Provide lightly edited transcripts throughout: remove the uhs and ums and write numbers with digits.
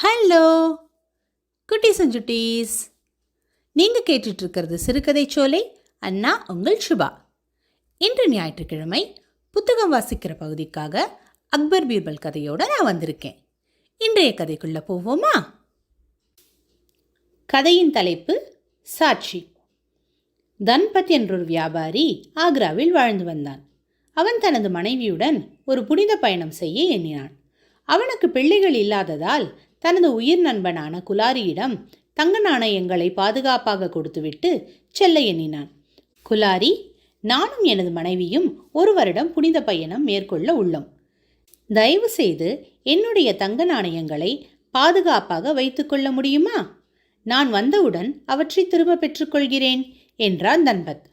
Hello குட்டீஸ் and சுட்டீஸ், நீங்கள் கேட்டுட்ருக்கிறது சிறுகதை சோலை. அண்ணா உங்கள் சுபா. இன்று ஞாயிற்றுக்கிழமை புத்தகம் வாசிக்கிற பகுதிக்காக அக்பர் பீர்பல் கதையோடு நான் வந்திருக்கேன். இன்றைய கதைக்குள்ளே போவோமா? கதையின் தலைப்பு சாட்சி. தன்பத் என்றொரு வியாபாரி ஆக்ராவில் வாழ்ந்து வந்தான். அவன் தனது மனைவியுடன் ஒரு புனித பயணம் செய்ய எண்ணினான். அவனுக்கு பிள்ளைகள் இல்லாததால் தனது உயிர் நண்பனான குலாரியிடம் தங்க நாணயங்களை பாதுகாப்பாக கொடுத்துவிட்டு செல்ல எண்ணினான். குலாரி, நானும் எனது மனைவியும் ஒரு வருடம் புனித பயணம் மேற்கொள்ள உள்ளோம். தயவு செய்து என்னுடைய தங்க நாணயங்களை பாதுகாப்பாக வைத்துக்கொள்ள முடியுமா? நான் வந்தவுடன் அவற்றை திரும்ப பெற்றுக்கொள்கிறேன் என்றான் தன்பத்.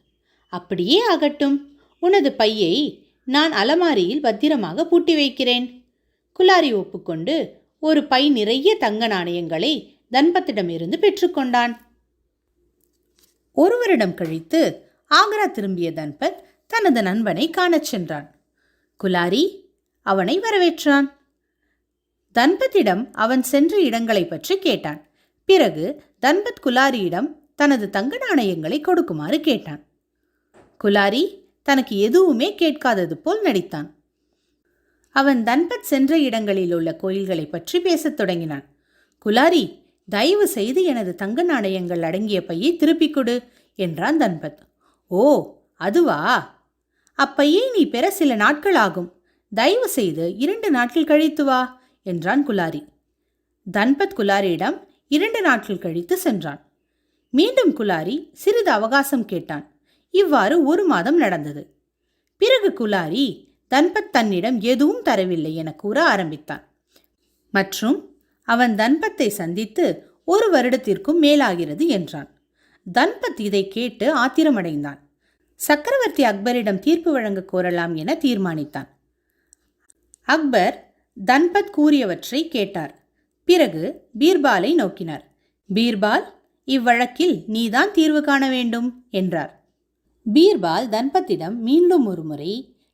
அப்படியே ஆகட்டும், உனது பையை நான் அலமாரியில் பத்திரமாக பூட்டி வைக்கிறேன். குலாரி ஒப்புக்கொண்டு ஒரு பை நிறைய தங்க நாணயங்களை தன்பத்திடமிருந்து பெற்றுக்கொண்டான். ஒரு வருடம் கழித்து ஆக்ரா திரும்பிய தன்பத் தனது நண்பனை காணச் சென்றான். குலாரி அவனை வரவேற்றான். தன்பத்திடம் அவன் சென்ற இடங்களை பற்றி கேட்டான். பிறகு தன்பத் குலாரியிடம் தனது தங்க நாணயங்களை கொடுக்குமாறு கேட்டான். குலாரி தனக்கு எதுவுமே கேட்காதது போல் நடித்தான். அவன் தன்பத் சென்ற இடங்களில் உள்ள கோயில்களை பற்றி பேசத் தொடங்கினான். குலாரி, தயவு செய்து எனது தங்க நாணயங்கள் அடங்கிய பையை திருப்பிக் கொடு என்றான் தன்பத். ஓ, அதுவா? அப்பையை நீ பெற சில நாட்கள் ஆகும். தயவு செய்து 2 நாட்கள் கழித்து வா என்றான் குலாரி. தன்பத் குலாரியிடம் 2 நாட்கள் கழித்து சென்றான். மீண்டும் குலாரி சிறிது அவகாசம் கேட்டான். இவ்வாறு 1 மாதம் நடந்தது. பிறகு குலாரி தன்பத் தன்னிடம் எதுவும் தரவில்லை என கூற ஆரம்பித்தான். மற்றும் அவன் தன்பத்தை சந்தித்து 1 வருடத்திற்கும் மேலாகிறது என்றான். தன்பத் இதை கேட்டு ஆத்திரமடைந்தான். சக்கரவர்த்தி அக்பரிடம் தீர்ப்பு வழங்க கோரலாம் என தீர்மானித்தான். அக்பர் தன்பத் கூறியவற்றை கேட்டார். பிறகு பீர்பாலை நோக்கினார். பீர்பால், இவ்வழக்கில் நீதான் தீர்வு காண வேண்டும் என்றார். பீர்பால் தன்பத்திடம் மீண்டும் ஒரு முறை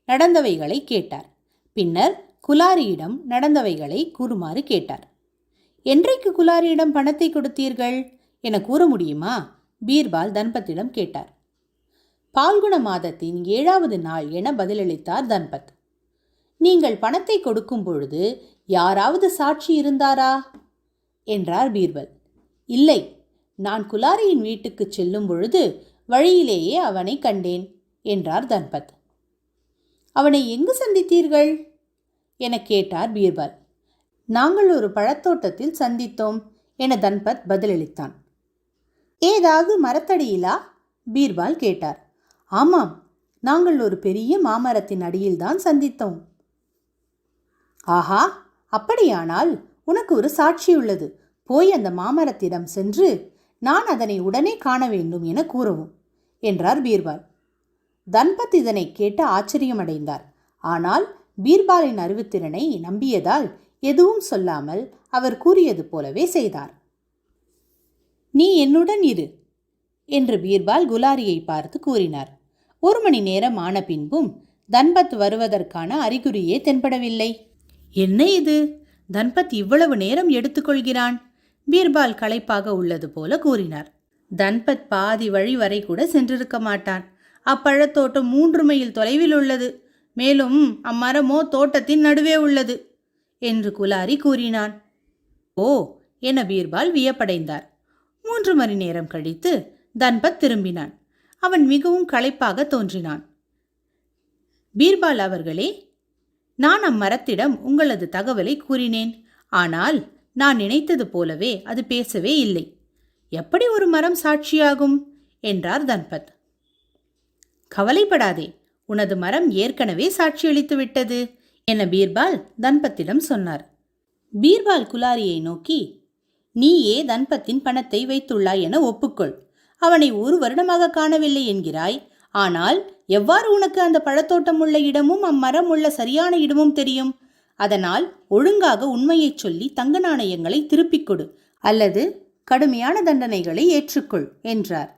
நடந்தவைகளை கேட்டார். பின்னர் குலாரியிடம் நடந்தவைகளை கூறுமாறு கேட்டார். என்றைக்கு குலாரியிடம் பணத்தை கொடுத்தீர்கள் என கூற முடியுமா? பீர்பால் தன்பத்திடம் கேட்டார். பால்குண மாதத்தின் 7வது நாள் என பதிலளித்தார் தன்பத். நீங்கள் பணத்தை கொடுக்கும் பொழுது யாராவது சாட்சி இருந்தாரா என்றார் பீர்பல். இல்லை, நான் குலாரியின் வீட்டுக்கு செல்லும் பொழுது வழியிலேயே அவனை கண்டேன் என்றார் தன்பத். அவனை எங்கு சந்தித்தீர்கள் என கேட்டார் பீர்பால். நாங்கள் ஒரு பழத்தோட்டத்தில் சந்தித்தோம் என தன்பத் பதிலளித்தான். ஏதாவது மரத்தடியிலா? பீர்பால் கேட்டார். ஆமாம், நாங்கள் ஒரு பெரிய மாமரத்தின் அடியில்தான் சந்தித்தோம். ஆஹா, அப்படியானால் உனக்கு ஒரு சாட்சி உள்ளது. போய் அந்த மாமரத்திடம் சென்று நான் அதனை உடனே காண வேண்டும் என கூறவும் என்றார் பீர்பால். தன்பத் இதனை கேட்டு ஆச்சரியமடைந்தார். ஆனால் பீர்பாலின் அறிவுத்திறனை நம்பியதால் எதுவும் சொல்லாமல் அவர் கூறியது போலவே செய்தார். நீ என்னுடன் இரு என்று பீர்பால் குலாரியை பார்த்து கூறினார். 1 மணி நேரம் ஆன பின்பும் தன்பத் வருவதற்கான அறிகுறியே தென்படவில்லை. என்ன இது, தன்பத் இவ்வளவு நேரம் எடுத்துக்கொள்கிறான்? பீர்பால் களைப்பாக உள்ளது போல கூறினார். தன்பத் பாதி வழி வரை கூட சென்றிருக்க மாட்டான். அப்பழத்தோட்டம் 3 மைல் தொலைவில் உள்ளது. மேலும் அம்மரமோ தோட்டத்தின் நடுவே உள்ளது என்று குலாரி கூறினான். ஓ என பீர்பால் வியப்படைந்தார். 3 மணி நேரம் கழித்து தன்பத் திரும்பினான். அவன் மிகவும் களைப்பாக தோன்றினான். பீர்பால் அவர்களே, நான் அம்மரத்திடம் உங்களது தகவலை கூறினேன். ஆனால் நான் நினைத்தது போலவே அது பேசவே இல்லை. எப்படி ஒரு மரம் சாட்சியாகும் என்றார் தன்பத். கவலைப்படாதே, உனது மரம் ஏற்கனவே சாட்சியளித்து விட்டது என பீர்பால் தன்பத்திடம் சொன்னார். பீர்பால் குலாரியை நோக்கி, நீயே தன்பத்தின் பணத்தை வைத்துள்ளாய் என ஒப்புக்கொள். அவனை 1 வருடமாக காணவில்லை என்கிறாய். ஆனால் எவ்வாறு உனக்கு அந்த பழத்தோட்டம் உள்ள இடமும் அம்மரம் உள்ள சரியான இடமும் தெரியும்? அதனால் ஒழுங்காக உண்மையை சொல்லி தங்க நாணயங்களை திருப்பிக் கொடு, அல்லது கடுமையான தண்டனைகளை ஏற்றுக்கொள் என்றார்.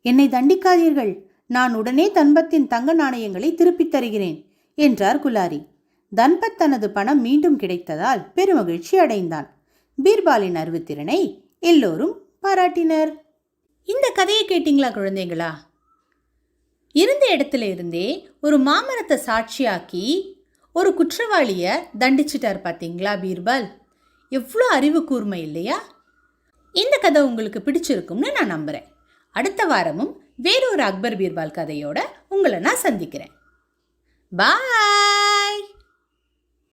என்னை தண்டிக்காதீர்கள், நான் உடனே தன்பத்தின் தங்க நாணயங்களை திருப்பித் தருகிறேன் என்றார் குலாரி. தன்பத் தனது பணம் மீண்டும் கிடைத்ததால் பெருமகிழ்ச்சி அடைந்தான். பீர்பாலின் அறிவுத்திறனை எல்லோரும் பாராட்டினர். இந்த கதையை கேட்டீங்களா குழந்தைகளா? இருந்த இடத்துல இருந்தே ஒரு மாமரத்தை சாட்சியாக்கி ஒரு குற்றவாளியை தண்டிச்சிட்டார் பார்த்தீங்களா பீர்பால்? எவ்வளோ அறிவு கூர்மை இல்லையா? இந்த கதை உங்களுக்கு பிடிச்சிருக்கும்னு நான் நம்புகிறேன். அடுத்த வாரமும் வேறொரு அக்பர் பீர்பால் கதையோட உங்களை நான் சந்திக்கிறேன். பாய்.